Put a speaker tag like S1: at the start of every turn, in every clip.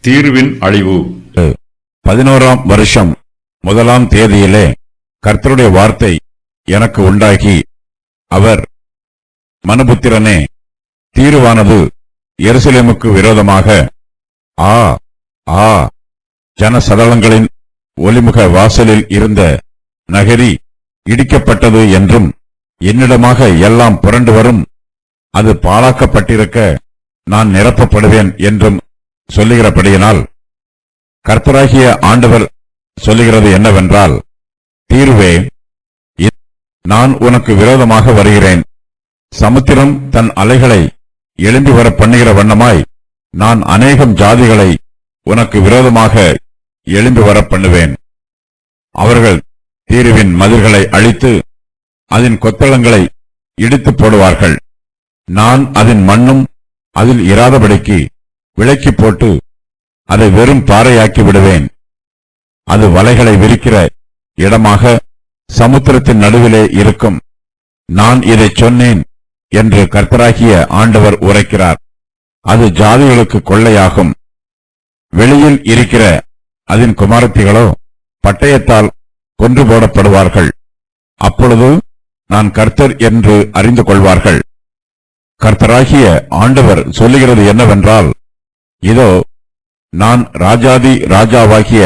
S1: தீருவின் அழிவு.
S2: 11ஆம் வருஷம் 1ஆம் தேதியிலே கர்த்தருடைய வார்த்தை எனக்கு உண்டாகி, அவர், மனுபுத்திரனே, தீருவானது எருசலேமுக்கு விரோதமாக ஆ ஆ ஜனசதலங்களின் ஒலிமுக வாசலில் இருந்த நகரி இடிக்கப்பட்டது என்றும், என்னிடமாக எல்லாம் புரண்டு வரும், அது பாழாக்கப்பட்டிருக்க நான் நிரப்பப்படுவேன் என்றும் சொல்லுகிறபடியினால், கர்த்தராகிய ஆண்டவர் சொல்லுகிறது என்னவென்றால், தீருவே, நான் உனக்கு விரோதமாக வருகிறேன். சமுத்திரம் தன் அலைகளை எழும்பி வர பண்ணுகிற வண்ணமாய் நான் அநேகம் ஜாதிகளை உனக்கு விரோதமாக எழும்பி வர பண்ணுவேன். அவர்கள் தீருவின் மதில்களை அழித்து அதன் கொத்தளங்களை இடித்து போடுவார்கள். நான் அதன் மண்ணும் அதில் இராதபடிக்கு விலக்கி போட்டு அதை வெறும் பாறையாக்கி விடுவேன். அது வலைகளை விரிக்கிற இடமாக சமுத்திரத்தின் நடுவிலே இருக்கும். நான் இதை சொன்னேன் என்று கர்த்தராகிய ஆண்டவர் உரைக்கிறார். அது ஜாதிகளுக்கு கொள்ளையாகும். வெளியில் இருக்கிற அதன் குமாரத்திகளோ பட்டயத்தால் கொன்று போடப்படுவார்கள். அப்பொழுது நான் கர்த்தர் என்று அறிந்து கொள்வார்கள். கர்த்தராகிய ஆண்டவர் சொல்லுகிறது என்னவென்றால், இதோ, நான் ராஜாதி ராஜாவாகிய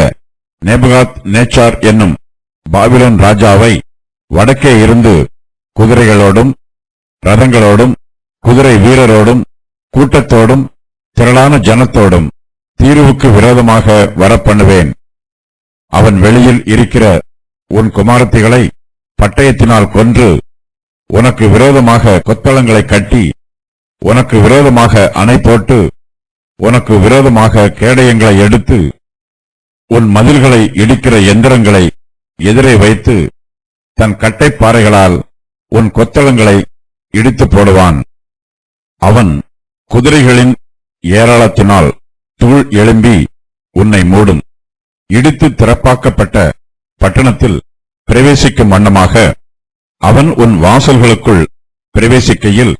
S2: நேபுகாத் நேச்சார் என்னும் பாபிலோன் ராஜாவை வடக்கே இருந்து குதிரைகளோடும் ரதங்களோடும் குதிரை வீரரோடும் கூட்டத்தோடும் திரளான ஜனத்தோடும் தீருவுக்கு விரோதமாக வரப்பண்ணுவேன். அவன் வெளியில் இருக்கிற உன் குமாரத்திகளை பட்டயத்தினால் கொன்று உனக்கு விரோதமாக கொத்தளங்களை கட்டி உனக்கு விரோதமாக அணை போட்டு உனக்கு விரோதமாக கேடயங்களை எடுத்து உன் மதில்களை இடிக்கிற எந்திரங்களை எதிரே வைத்து தன் கட்டைப்பாறைகளால் உன் கொத்தளங்களை இடித்து போடுவான். அவன் குதிரைகளின் ஏராளத்தினால் தூள் எழும்பி உன்னை மூடும். இடித்து திறப்பாக்கப்பட்ட பட்டணத்தில் பிரவேசிக்கும் வண்ணமாக அவன் உன் வாசல்களுக்குள் பிரவேசிக்கையில்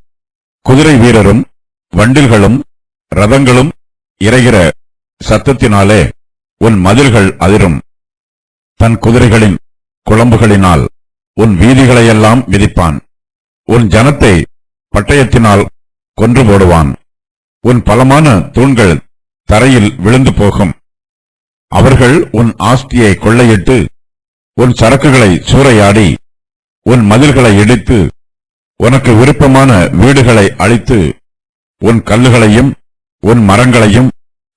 S2: குதிரை வீரரும் வண்டில்களும் ரதங்களும் இறைகிற சத்தத்தினாலே உன் மதில்கள் அதிரும். தன் குதிரைகளின் குளம்புகளினால் உன் வீதிகளையெல்லாம் மிதிப்பான். உன் ஜனத்தை பட்டயத்தினால் கொன்று போடுவான். உன் பலமான தூண்கள் தரையில் விழுந்து போகும். அவர்கள் உன் ஆஸ்தியை கொள்ளையிட்டு உன் சரக்குகளை சூறையாடி உன் மதில்களை இடித்து உனக்கு விருப்பமான வீடுகளை அழித்து உன் கல்லுகளையும் உன் மரங்களையும்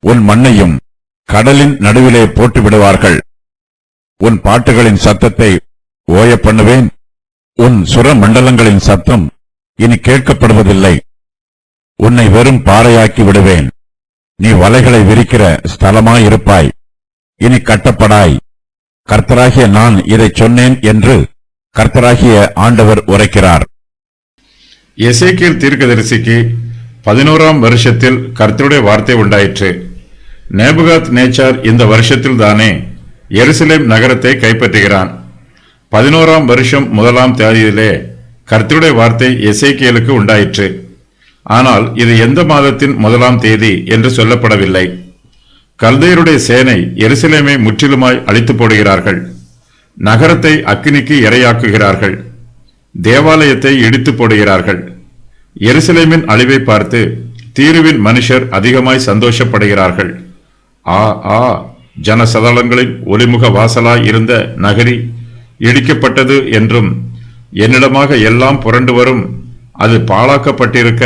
S2: உன் மண்ணையும் கடலின் நடுவிலே போட்டு விடுவார்கள். உன் பாட்டுகளின் சத்தத்தை ஓய பண்ணுவேன். உன் சுர மண்டலங்களின் சத்தம் இனி கேட்கப்படுவதில்லை. உன்னை வெறும் பாறையாக்கி விடுவேன். நீ வலைகளை விரிக்கிற ஸ்தலமாயிருப்பாய். இனி கட்டப்படாய். கர்த்தராகிய நான் இதை சொன்னேன் என்று கர்த்தராகிய ஆண்டவர் உரைக்கிறார்.
S1: எசேக்கியேல் தீர்க்கதரிசிக்கு 11ஆம் வருஷத்தில் கர்த்தருடைய வார்த்தை உண்டாயிற்று. நேபுகாத் நேச்சார் இந்த வருஷத்தில் தானே எருசலேம் நகரத்தை கைப்பற்றுகிறான். 11ஆம் வருஷம் 1ஆம் தேதியிலே கர்த்தருடைய வார்த்தை எசேக்கியேலுக்கு உண்டாயிற்று. ஆனால் இது எந்த மாதத்தின் 1ஆம் தேதி என்று சொல்லப்படவில்லை. கல்தையருடைய சேனை எருசலேமை முற்றிலுமாய் அழித்து போடுகிறார்கள். நகரத்தை அக்கினிக்கு இரையாக்குகிறார்கள். தேவாலயத்தை இடித்து போடுகிறார்கள். எருசலேமின் அழிவை பார்த்து தீருவின் மனுஷர் அதிகமாய் சந்தோஷப்படுகிறார்கள். ஆ ஆ ஜனசதலங்களின் ஒலிமுக வாசலாய் இருந்த நகரி இடிக்கப்பட்டது என்றும், என்னிடமாக எல்லாம் புரண்டு வரும், அது பாழாக்கப்பட்டிருக்க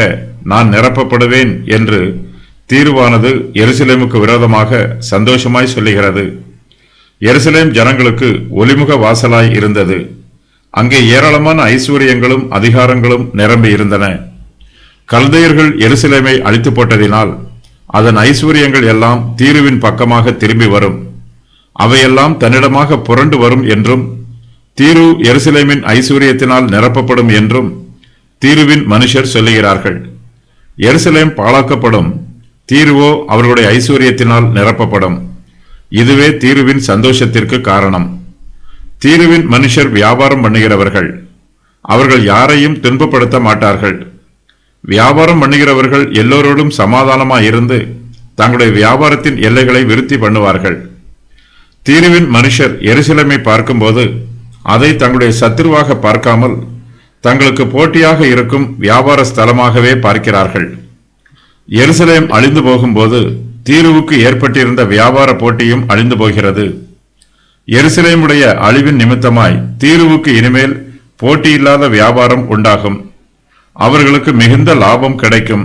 S1: நான் நிரப்பப்படுவேன் என்று தீருவானது எருசலேமுக்கு விரோதமாக சந்தோஷமாய் சொல்லுகிறது. எருசலேம் ஜனங்களுக்கு ஒலிமுக வாசலாய் இருந்தது. அங்கே ஏராளமான ஐஸ்வர்யங்களும் அதிகாரங்களும் நிரம்பி இருந்தன. கல்தையர்கள் எருசலேமை அழித்து போட்டதினால் அதன் ஐஸ்வர்யங்கள் எல்லாம் தீருவின் பக்கமாக திரும்பி வரும். அவையெல்லாம் தன்னிடமாக புரண்டு வரும் என்றும், தீரு எருசலேமின் ஐஸ்வர்யத்தினால் நிரப்பப்படும் என்றும் தீருவின் மனுஷர் சொல்லுகிறார்கள். எருசலேம் பாழாக்கப்படும், தீருவோ அவர்களுடைய ஐஸ்வர்யத்தினால் நிரப்பப்படும். இதுவே தீருவின் சந்தோஷத்திற்கு காரணம். தீருவின் மனுஷர் வியாபாரம் பண்ணுகிறவர்கள். அவர்கள் யாரையும் துன்பப்படுத்த மாட்டார்கள். வியாபாரம் பண்ணுகிறவர்கள் எல்லோரோடும் சமாதானமாயிருந்து தங்களுடைய வியாபாரத்தின் எல்லைகளை விருத்தி பண்ணுவார்கள். தீருவின் மனுஷர் எருசலேமை பார்க்கும்போது அதை தங்களுடைய சத்துருவாக பார்க்காமல் தங்களுக்கு போட்டியாக இருக்கும் வியாபார ஸ்தலமாகவே பார்க்கிறார்கள். எருசலேம் அழிந்து போகும்போது தீருவுக்கு ஏற்பட்டிருந்த வியாபார போட்டியும் அழிந்து போகிறது. எருசலேமுடைய அழிவின் நிமித்தமாய் தீருவுக்கு இனிமேல் போட்டியில்லாத வியாபாரம் உண்டாகும். அவர்களுக்கு மிகுந்த லாபம் கிடைக்கும்.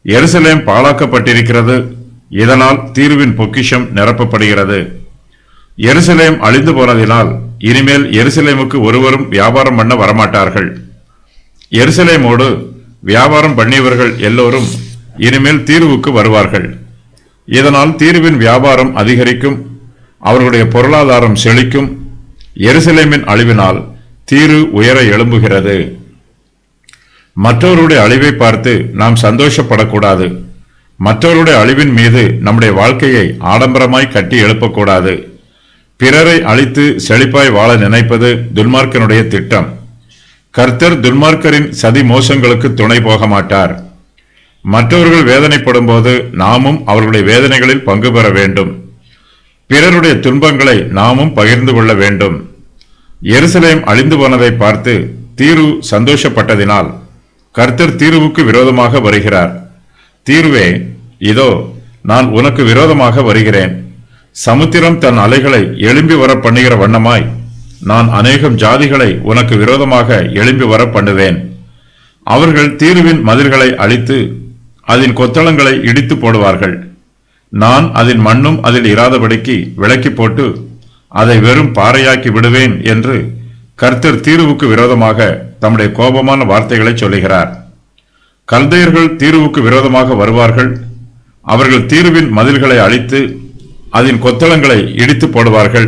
S1: எருசலேம் பாழாக்கப்பட்டிருக்கிறது. இதனால் தீருவின் பொக்கிஷம் நிரப்பப்படுகிறது. எருசலேம் அழிந்து போனதினால் இனிமேல் எருசலேமுக்கு ஒருவரும் வியாபாரம் பண்ண வரமாட்டார்கள். எருசலேமோடு வியாபாரம் பண்ணியவர்கள் எல்லோரும் இனிமேல் தீருவுக்கு வருவார்கள். இதனால் தீருவின் வியாபாரம் அதிகரிக்கும். அவர்களுடைய பொருளாதாரம் செழிக்கும். எருசலேமின் அழிவினால் தீரு உயர எழும்புகிறது. மற்றவருடைய அழிவை பார்த்து நாம் சந்தோஷப்படக்கூடாது. மற்றவருடைய அழிவின் மீது நம்முடைய வாழ்க்கையை ஆடம்பரமாய் கட்டி எழுப்பக்கூடாது. பிறரை அழித்து செழிப்பாய் வாழ நினைப்பது துன்மார்க்கனுடைய திட்டம். கர்த்தர் துன்மார்க்கரின் சதி மோசங்களுக்கு துணை போக மாட்டார். மற்றவர்கள் வேதனைப்படும் போது நாமும் அவர்களுடைய வேதனைகளில் பங்கு பெற வேண்டும். பிறருடைய துன்பங்களை நாமும் பகிர்ந்து கொள்ள வேண்டும். எருசலேம் அழிந்து போனதை பார்த்து தீரு சந்தோஷப்பட்டதினால் கர்த்தர் தீருவுக்கு விரோதமாக வருகிறார். தீருவே, இதோ நான் உனக்கு விரோதமாக வருகிறேன். சமுத்திரம் தன் அலைகளை எழும்பி வர பண்ணுகிற வண்ணமாய் நான் அநேகம் ஜாதிகளை உனக்கு விரோதமாக எழும்பி வர பண்ணுவேன். அவர்கள் தீருவின் மதில்களை அழித்து அதன் கொத்தளங்களை இடித்து போடுவார்கள். நான் அதன் மண்ணும் அதில் இராதபடிக்கு விலக்கி போட்டு அதை வெறும் பாறையாக்கி விடுவேன் என்று கர்த்தர் தீருவுக்கு விரோதமாக தம்முடைய கோபமான வார்த்தைகளை சொல்லுகிறார். கல்தையர்கள் தீருவுக்கு விரோதமாக வருவார்கள். அவர்கள் தீருவின் மதில்களை அழித்து அதன் கொத்தளங்களை இடித்து போடுவார்கள்.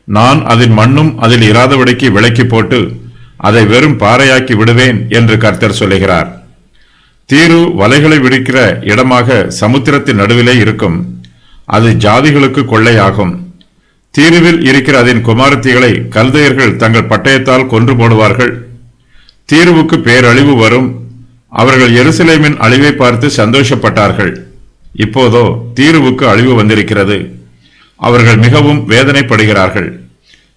S1: நான் அதன் மண்ணும் அதில் இராதபடிக்கு விலக்கி போட்டு அதை வெறும் பாறையாக்கி விடுவேன் என்று கர்த்தர் சொல்லுகிறார். தீரு வலைகளை விடுக்கிற இடமாக சமுத்திரத்தின் நடுவிலே இருக்கும். அது ஜாதிகளுக்கு கொள்ளையாகும். தீருவில் இருக்கிற அதன் குமாரத்திகளை கல்தையர்கள் தங்கள் பட்டயத்தால் கொன்று போடுவார்கள். தீருவுக்கு பேரழிவு வரும். அவர்கள் எருசலேமின் அழிவை பார்த்து சந்தோஷப்பட்டார்கள். இப்போதோ தீருவுக்கு அழிவு வந்திருக்கிறது. அவர்கள் மிகவும் வேதனைப்படுகிறார்கள்.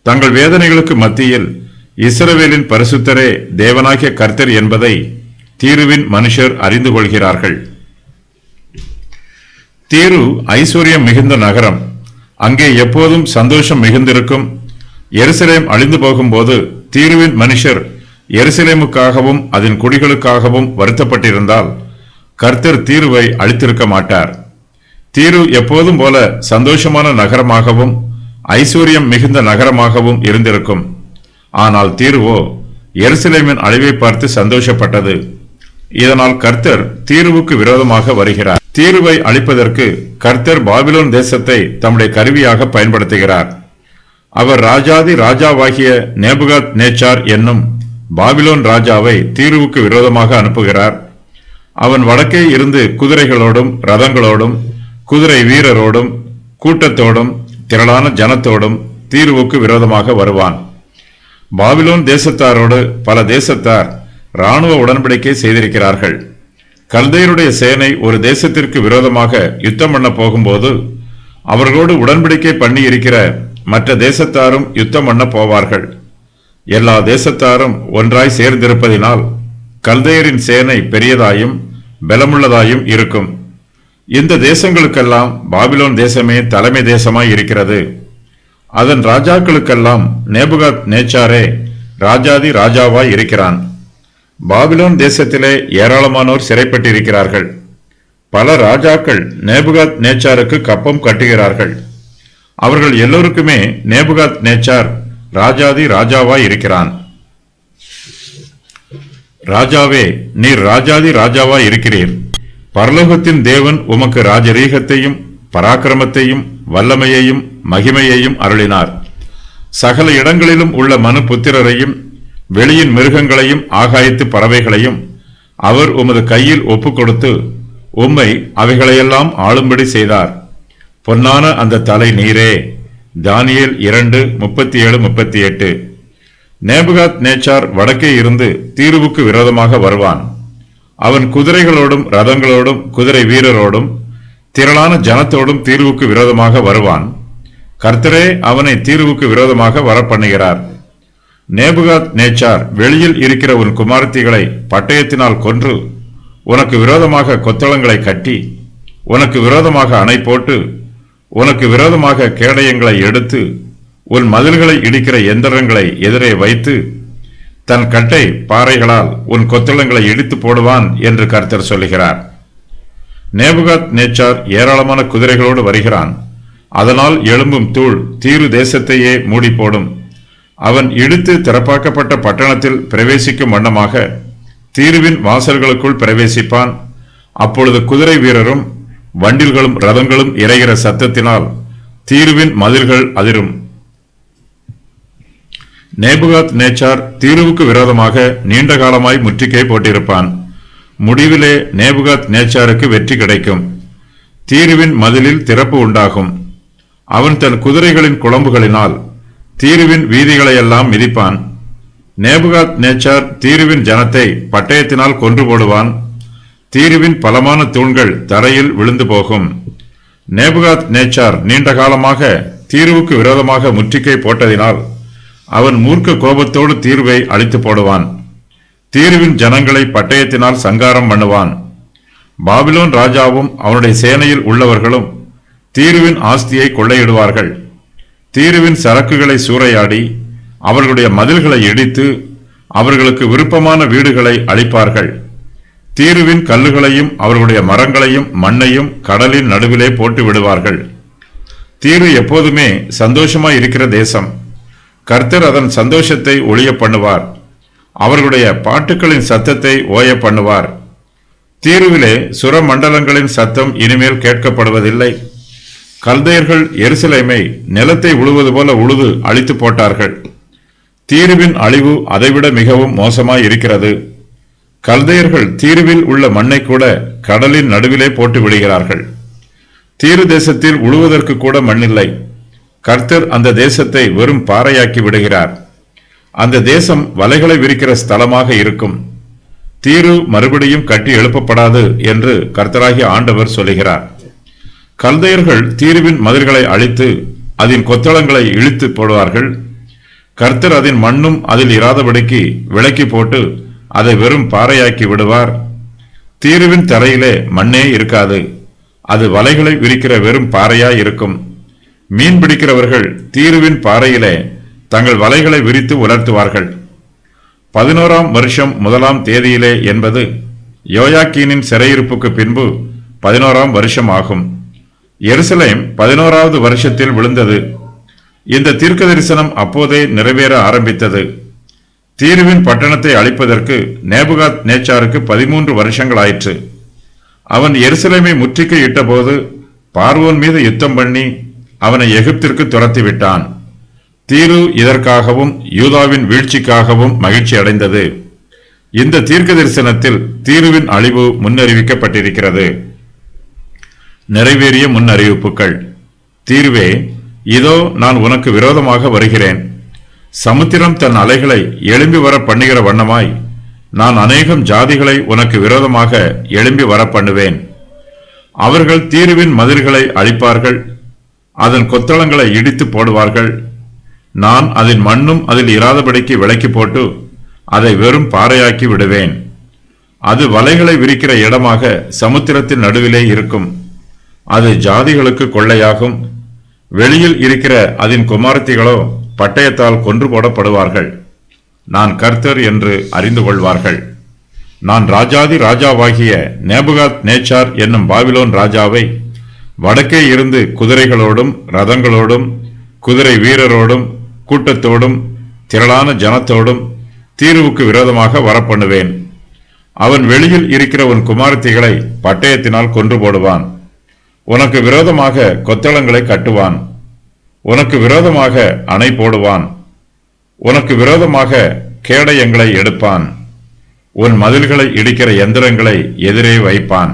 S1: தங்கள் வேதனைகளுக்கு மத்தியில் இஸ்ரவேலின் பரிசுத்தரே தேவனாகிய கர்த்தர் என்பதை தீருவின் மனுஷர் அறிந்து கொள்கிறார்கள். தீரு ஐஸ்வர்யம் மிகுந்த நகரம். அங்கே எப்போதும் சந்தோஷம் மிகுந்திருக்கும். எருசலேம் அழிந்து போகும்போது தீருவின் மனுஷர் எருசலேமுக்காகவும் அதன் குடிகளுக்காகவும் வருத்தப்பட்டிருந்தால் கர்த்தர் தீருவை அழித்திருக்க மாட்டார். தீரு எப்போதும் போல சந்தோஷமான நகரமாகவும் ஐஸ்வர்யம் மிகுந்த நகரமாகவும் இருந்திருக்கும். ஆனால் தீருவோ எருசலேமின் அழிவை பார்த்து சந்தோஷப்பட்டது. இதனால் கர்த்தர் தீருவுக்கு விரோதமாக வருகிறார். தீருவை அழிப்பதற்கு கர்த்தர் பாபிலோன் தேசத்தை தம்முடைய கருவியாக பயன்படுத்துகிறார். அவர் ராஜாதி ராஜாவாகிய நேபுகாத் நேச்சார் என்னும் பாபிலோன் ராஜாவை தீருவுக்கு விரோதமாக அனுப்புகிறார். அவன் வடக்கே இருந்து குதிரைகளோடும் ரதங்களோடும் குதிரை வீரரோடும் கூட்டத்தோடும் திரளான ஜனத்தோடும் தீருவுக்கு விரோதமாக வருவான். பாபிலோன் தேசத்தாரோடு பல தேசத்தார் இராணுவ உடன்படிக்கை செய்திருக்கிறார்கள். கல்தையருடைய சேனை ஒரு தேசத்திற்கு விரோதமாக யுத்தம் பண்ண போகும்போது அவர்களோடு உடன்படிக்கை பண்ணி இருக்கிற மற்ற தேசத்தாரும் யுத்தம் பண்ண போவார்கள். எல்லா தேசத்தாரும் ஒன்றாய் சேர்ந்திருப்பதினால் கல்தையரின் சேனை பெரியதாயும் பலமுள்ளதாயும் இருக்கும். இந்த தேசங்களுக்கெல்லாம் பாபிலோன் தேசமே தலைமை தேசமாய் இருக்கிறது. அதன் ராஜாக்களுக்கெல்லாம் நேபுகாத் நேச்சாரே ராஜாதி ராஜாவாய் இருக்கிறான். பாபிலோன் தேசத்திலே ஏராளமானோர் சிறைப்பட்டிருக்கிறார்கள். பல ராஜாக்கள் நேபுகாத் நேச்சாருக்கு கப்பம் கட்டுகிறார்கள். அவர்கள் எல்லோருக்குமே நேபுகாத் நேச்சார் ராஜாதி ராஜாவாய் இருக்கிறான். ராஜாவே, நீர் ராஜாதி ராஜாவாய் இருக்கிறீர். பரலோகத்தின் தேவன் உமக்கு ராஜரீகத்தையும் பராக்கிரமத்தையும் வல்லமையையும் மகிமையையும் அருளினார். சகல இடங்களிலும் உள்ள மனு புத்திரரையும் வெளியின் மிருகங்களையும் ஆகாயத்து பறவைகளையும் அவர் உமது கையில் ஒப்புக் கொடுத்து உம்மை அவைகளையெல்லாம் ஆளும்படி செய்தார். பொன்னான அந்த தலை நீரே. தானியேல் 2:37-38. நேபுகாத் நேச்சார் வடக்கே இருந்து தீருவுக்கு விரோதமாக வருவான். அவன் குதிரைகளோடும் ரதங்களோடும் குதிரை வீரரோடும் திரளான ஜனத்தோடும் தீர்வுக்கு விரோதமாக வருவான். கர்த்தரே அவனை தீர்வுக்கு விரோதமாக வரப்பண்ணுகிறார். நேபுகாத் நேச்சார் வெளியில் இருக்கிற உன் குமாரத்திகளை பட்டயத்தினால் கொன்று உனக்கு விரோதமாக கொத்தளங்களை கட்டி உனக்கு விரோதமாக அணை போட்டு உனக்கு விரோதமாக கேடயங்களை எடுத்து உன் மதில்களை இடிக்கிற எந்திரங்களை எதிரே வைத்து தன் கட்டை பாறைகளால் உன் கொத்தளங்களை இடித்து போடுவான் என்று கர்த்தர் சொல்லுகிறார். நேபுகாத் நேச்சார் ஏராளமான குதிரைகளோடு வருகிறான். அதனால் எழும்பும் தூள் தீரு தேசத்தையே மூடி போடும். அவன் இடித்து திறப்பாக்கப்பட்ட பட்டணத்தில் பிரவேசிக்கும் வண்ணமாக தீருவின் வாசல்களுக்குள் பிரவேசிப்பான். அப்பொழுது குதிரை வீரரும் வண்டில்களும் ரதங்களும் இறைகிற சத்தத்தினால் தீருவின் மதில்கள் அதிரும். நேபுகாத் நேச்சார் தீருவுக்கு விரோதமாக நீண்ட காலமாய் முற்றுகை போட்டிருப்பான். முடிவிலே நேபுகாத் நேச்சாருக்கு வெற்றி கிடைக்கும். தீருவின் மதிலில் திறப்பு உண்டாகும். அவன் தன் குதிரைகளின் குளம்புகளினால் தீருவின் வீதிகளையெல்லாம் மிதிப்பான். நேபுகாத் நேச்சார் தீருவின் ஜனத்தை பட்டயத்தினால் கொன்று போடுவான். தீருவின் பலமான தூண்கள் தரையில் விழுந்து போகும். நேபுகாத் நேச்சார் நீண்ட காலமாக தீருவுக்கு விரோதமாக முற்றுகை போட்டதினால் அவன் மூர்க்க கோபத்தோடு தீருவை அழித்து போடுவான். தீருவின் ஜனங்களை பட்டயத்தினால் சங்காரம் பண்ணுவான். பாபிலோன் ராஜாவும் அவனுடைய சேனையில் உள்ளவர்களும் தீருவின் ஆஸ்தியை கொள்ளையிடுவார்கள். தீருவின் சரக்குகளை சூறையாடி அவர்களுடைய மதில்களை இடித்து அவர்களுக்கு விருப்பமான வீடுகளை அழிப்பார்கள். தீருவின் கல்லுகளையும் அவர்களுடைய மரங்களையும் மண்ணையும் கடலின் நடுவிலே போட்டு விடுவார்கள். தீரு எப்போதுமே சந்தோஷமாய் இருக்கிற தேசம். கர்த்தர் அதன் சந்தோஷத்தை ஒளிய பண்ணுவார். அவர்களுடைய பாட்டுக்களின் சத்தத்தை ஓய பண்ணுவார். தீருவிலே சுரமண்டலங்களின் சத்தம் இனிமேல் கேட்கப்படுவதில்லை. கல்தையர்கள் எருசலேமை நிலத்தை உழுவது போல உழுது அழித்து போட்டார்கள். தீருவின் அழிவு அதைவிட மிகவும் மோசமாய் இருக்கிறது. கல்தையர்கள் தீருவில் உள்ள மண்ணை கூட கடலின் நடுவிலே போட்டு விடுகிறார்கள். தீரு தேசத்தில் உழுவதற்கு கூட மண்ணில்லை. கர்த்தர் அந்த தேசத்தை வெறும் பாறையாக்கி விடுகிறார். அந்த தேசம் வலைகளை விரிக்கிற ஸ்தலமாக இருக்கும். தீரு மறுபடியும் கட்டி எழுப்பப்படாது என்று கர்த்தராகிய ஆண்டவர் சொல்லுகிறார். கல்தையர்கள் தீருவின் மதில்களை அழித்து அதன் கொத்தளங்களை இழுத்து போடுவார்கள். கர்த்தர் அதன் மண்ணும் அதில் இராதபடிக்கு விலக்கி போட்டு அதை வெறும் பாறையாக்கி விடுவார். தீருவின் தரையிலே மண்ணே இருக்காது. அது வலைகளை விரிக்கிற வெறும் பாறையாய் இருக்கும். மீன் பிடிக்கிறவர்கள் தீருவின் பாறையிலே தங்கள் வலைகளை விரித்து உலர்த்துவார்கள். 11ஆம் வருஷம் 1ஆம் தேதியிலே என்பது யோயாக்கீனின் சிறையிருப்புக்கு பின்பு 11ஆம் வருஷம் ஆகும். எருசலேம் 11வது வருஷத்தில் விழுந்தது. இந்த தீர்க்க தரிசனம் அப்போதே நிறைவேற ஆரம்பித்தது. தீருவின் பட்டணத்தை அழிப்பதற்கு நேபுகாத் நேச்சாருக்கு 13 வருஷங்கள் ஆயிற்று. அவன் எருசலேமை முற்றுகை இட்டபோது பார்வோன் மீது யுத்தம் பண்ணி அவனை எகிப்திற்கு துரத்தி விட்டான். தீரு இதற்காகவும் யூதாவின் வீழ்ச்சிக்காகவும் மகிழ்ச்சி அடைந்தது. இந்த தீர்க்க தரிசனத்தில் தீருவின் அழிவு முன்னறிவிக்கப்பட்டிருக்கிறது. நிறைவேறிய முன்னறிவிப்புகள். தீருவே, இதோ நான் உனக்கு விரோதமாக வருகிறேன். சமுத்திரம் தன் அலைகளை எழும்பி வர பண்ணுகிற வண்ணமாய் நான் அநேகம் ஜாதிகளை உனக்கு விரோதமாக எழும்பி வர பண்ணுவேன். அவர்கள் தீருவின் மதில்களை அழிப்பார்கள். அதன் கொத்தளங்களை இடித்து போடுவார்கள். நான் அதன் மண்ணும் அதில் இராதபடிக்கு விலக்கி போட்டு அதை வெறும் பாறையாக்கி விடுவேன். அது வலைகளை விரிக்கிற இடமாக சமுத்திரத்தின் நடுவிலே இருக்கும். அது ஜாதிகளுக்கு கொள்ளையாகும். வெளியில் இருக்கிற அதன் குமாரத்திகளோ பட்டயத்தால் கொன்று போடப்படுவார்கள். நான் கர்த்தர் என்று அறிந்து கொள்வார்கள். நான் ராஜாதி ராஜாவாகிய நேபுகாத் நேச்சார் என்னும் பாபிலோன் ராஜாவை வடக்கே இருந்து குதிரைகளோடும் ரதங்களோடும் குதிரை வீரரோடும் கூட்டத்தோடும் திரளான ஜனத்தோடும் தீருவுக்கு விரோதமாக வரப்பண்ணுவேன். அவன் வெளியில் இருக்கிற உன் குமாரத்திகளை பட்டயத்தினால் கொன்று போடுவான். உனக்கு விரோதமாக கொத்தளங்களை கட்டுவான். உனக்கு விரோதமாக அணை போடுவான். உனக்கு விரோதமாக கேடயங்களை எடுப்பான். உன் மதில்களை இடிக்கிற எந்திரங்களை எதிரே வைப்பான்.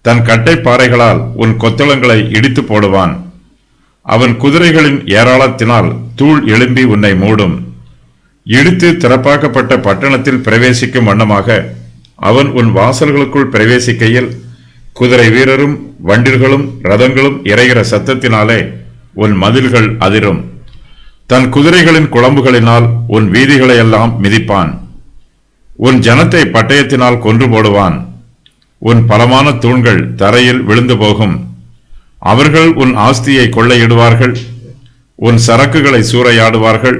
S1: தன் கட்டைப்பாறைகளால் உன் கொத்தளங்களை இடித்து போடுவான். அவன் குதிரைகளின் ஏராளத்தினால் தூள் எழும்பி உன்னை மூடும். இடித்து திறப்பாக்கப்பட்ட பட்டணத்தில் பிரவேசிக்கும் வண்ணமாக அவன் உன் வாசல்களுக்குள் பிரவேசிக்கையில் குதிரை வீரரும் வண்டில்களும் ரதங்களும் இறைகிற சத்தத்தினாலே உன் மதில்கள் அதிரும். தன் குதிரைகளின் குளம்புகளினால் உன் வீதிகளையெல்லாம் மிதிப்பான். உன் ஜனத்தை பட்டயத்தினால் கொன்று போடுவான். உன் பலமான தூண்கள் தரையில் விழுந்து போகும். அவர்கள் உன் ஆஸ்தியை கொள்ளையிடுவார்கள். உன் சரக்குகளை சூறையாடுவார்கள்.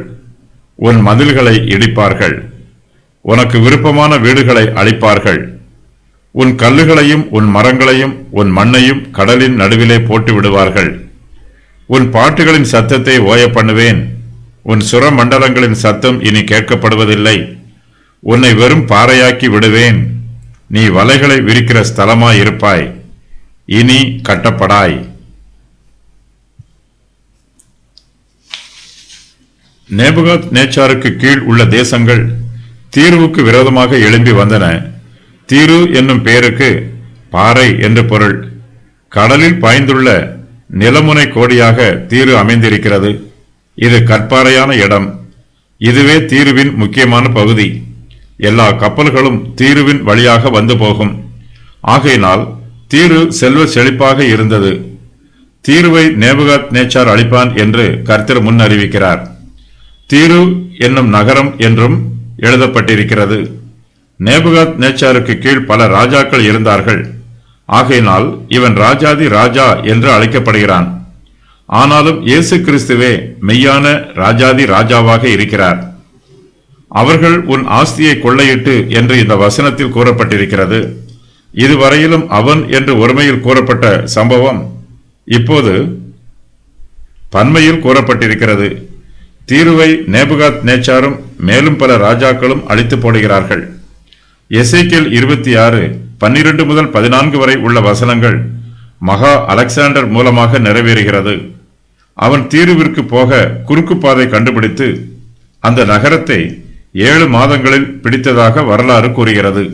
S1: உன் மதில்களை இடிப்பார்கள். உனக்கு விருப்பமான வீடுகளை அழிப்பார்கள். உன் கல்லுகளையும் உன் மரங்களையும் உன் மண்ணையும் கடலின் நடுவிலே போட்டு விடுவார்கள். உன் பாட்டுகளின் சத்தத்தை ஓய பண்ணுவேன். உன் சுர மண்டலங்களின் சத்தம் இனி கேட்கப்படுவதில்லை. உன்னை வெறும் பாறையாக்கி விடுவேன். நீ வலைகளை விரிக்கிற ஸ்தலமாயிருப்பாய். இனி கட்டப்படாய். நேபுகாத் நேச்சாருக்கு கீழ் உள்ள தேசங்கள் தீருவுக்கு விரோதமாக எழும்பி வந்தன. தீரு என்னும் பெயருக்கு பாறை என்று பொருள். கடலில் பாய்ந்துள்ள நிலமுனை கோடியாக தீரு அமைந்திருக்கிறது. இது கற்பாறையான இடம். இதுவே தீருவின் முக்கியமான பகுதி. எல்லா கப்பல்களும் தீருவின் வழியாக வந்து போகும். ஆகையினால் தீரு செல்வ செழிப்பாக இருந்தது. தீருவை நேபுகாத் நேச்சார் அழிப்பான் என்று கர்த்தர் முன் அறிவிக்கிறார். தீரு என்னும் நகரம் என்றும் எழுதப்பட்டிருக்கிறது. நேபுகாத் நேச்சாருக்கு கீழ் பல ராஜாக்கள் இருந்தார்கள். ஆகையினால் இவன் ராஜாதி ராஜா என்று அழைக்கப்படுகிறான். ஆனாலும் இயேசு கிறிஸ்துவே மெய்யான ராஜாதி ராஜாவாக இருக்கிறார். அவர்கள் உன் ஆஸ்தியை கொள்ளையிட்டு என்று இந்த வசனத்தில் கூறப்பட்டிருக்கிறது. இதுவரையிலும் அவன் என்று ஒருமையில் கூறப்பட்ட சம்பவம் இப்போது பன்மையில் கூறப்பட்டிருக்கிறது. தீருவை நேபுகாத் நேச்சாரும் மேலும் பல ராஜாக்களும் அழித்து போடுகிறார்கள். எசேக்கியேல் 26 12 முதல் 14 வரை உள்ள வசனங்கள் மகா அலெக்சாண்டர் மூலமாக நிறைவேறுகிறது. அவன் தீருவிற்கு போக குறுக்கு பாதை கண்டுபிடித்து அந்த நகரத்தை 7 மாதங்களில் பிடித்ததாக வரலாறு கூறுகிறது.